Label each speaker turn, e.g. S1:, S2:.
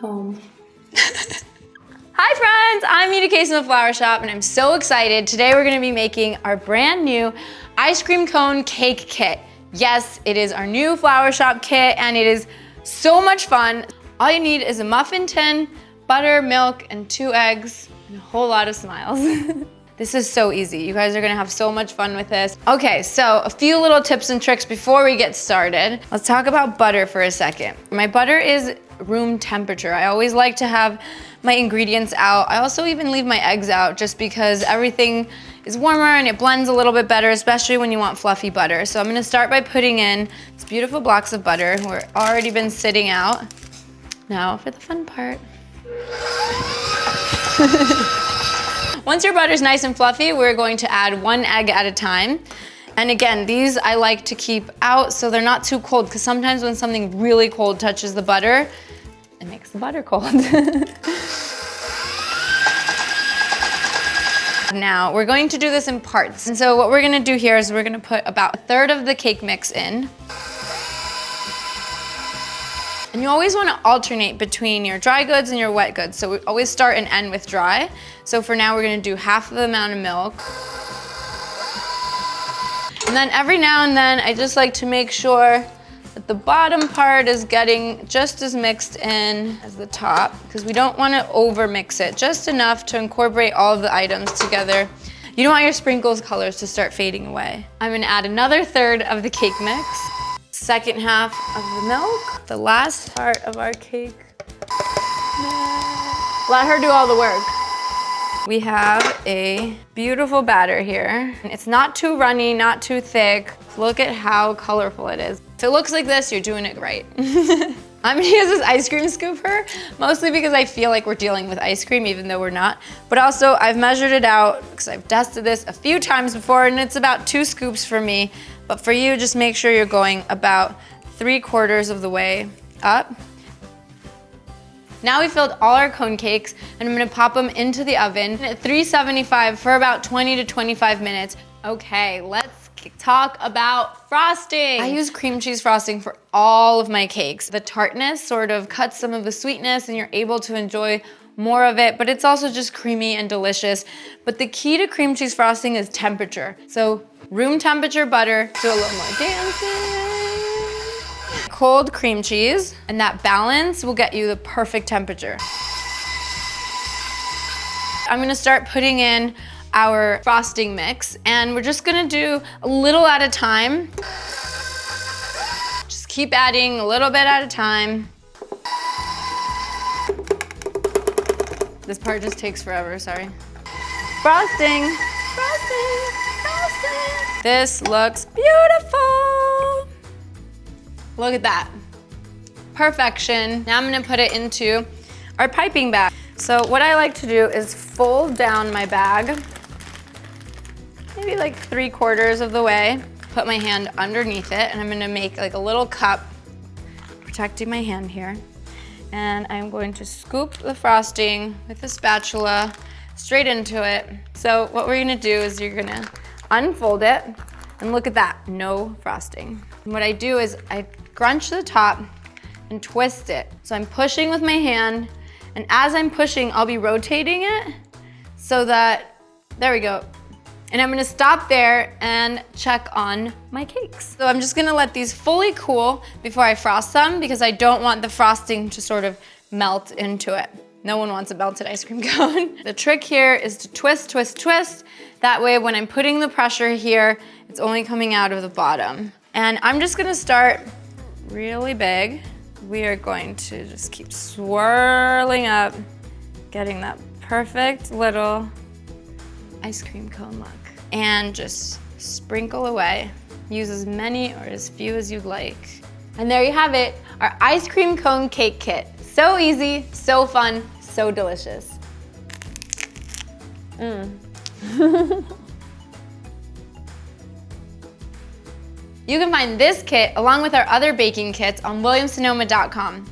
S1: home. Hi friends, I'm Mita Case from the Flower Shop and I'm so excited. Today we're gonna be making our brand new ice cream cone cake kit. Yes, it is our new Flower Shop kit and it is so much fun. All you need is a muffin tin, butter, milk, and 2 eggs, and a whole lot of smiles. This is so easy. You guys are gonna have so much fun with this. Okay, so a few little tips and tricks before we get started. Let's talk about butter for a second. My butter is room temperature. I always like to have my ingredients out. I also even leave my eggs out just because everything is warmer and it blends a little bit better, especially when you want fluffy butter. So I'm gonna start by putting in these beautiful blocks of butter. We're already been sitting out. Now for the fun part. Once your butter's nice and fluffy, we're going to add 1 egg at a time. And again, these I like to keep out so they're not too cold, because sometimes when something really cold touches the butter, it makes the butter cold. Now, we're going to do this in parts. And so what we're gonna do here is we're gonna put about 1/3 of the cake mix in. And you always wanna alternate between your dry goods and your wet goods. So we always start and end with dry. So for now, we're gonna do half of the amount of milk. And then every now and then, I just like to make sure that the bottom part is getting just as mixed in as the top, because we don't want to over mix it, just enough to incorporate all of the items together. You don't want your sprinkles colors to start fading away. I'm gonna add another 1/3 of the cake mix, 2nd half of the milk, the last part of our cake. Let her do all the work. We have a beautiful batter here. It's not too runny, not too thick. Look at how colorful it is. If it looks like this, you're doing it right. I'm gonna use this ice cream scooper, mostly because I feel like we're dealing with ice cream, even though we're not. But also, I've measured it out, because I've dusted this a few times before, and it's about 2 scoops for me. But for you, just make sure you're going about 3/4 of the way up. Now we filled all our cone cakes, and I'm gonna pop them into the oven at 375 for about 20 to 25 minutes. Okay, let's talk about frosting. I use cream cheese frosting for all of my cakes. The tartness sort of cuts some of the sweetness and you're able to enjoy more of it, but it's also just creamy and delicious. But the key to cream cheese frosting is temperature. So room temperature butter, do a little more dancing. Cold cream cheese, and that balance will get you the perfect temperature. I'm gonna start putting in our frosting mix, and we're just gonna do a little at a time. Just keep adding a little bit at a time. This part just takes forever, sorry. Frosting, frosting, frosting. This looks beautiful. Look at that, perfection. Now I'm gonna put it into our piping bag. So what I like to do is fold down my bag, maybe like 3/4 of the way, put my hand underneath it, and I'm gonna make like a little cup, protecting my hand here. And I'm going to scoop the frosting with a spatula straight into it. So what we're gonna do is you're gonna unfold it, and look at that, no frosting. And what I do is I crunch the top and twist it. So I'm pushing with my hand, and as I'm pushing, I'll be rotating it so that, there we go. And I'm gonna stop there and check on my cakes. So I'm just gonna let these fully cool before I frost them, because I don't want the frosting to sort of melt into it. No one wants a melted ice cream cone. The trick here is to twist, twist, twist. That way when I'm putting the pressure here, it's only coming out of the bottom. And I'm just gonna start really big. We are going to just keep swirling up, getting that perfect little ice cream cone look. And just sprinkle away. Use as many or as few as you'd like. And there you have it, our ice cream cone cake kit. So easy, so fun, so delicious. You can find this kit along with our other baking kits on williamsonoma.com.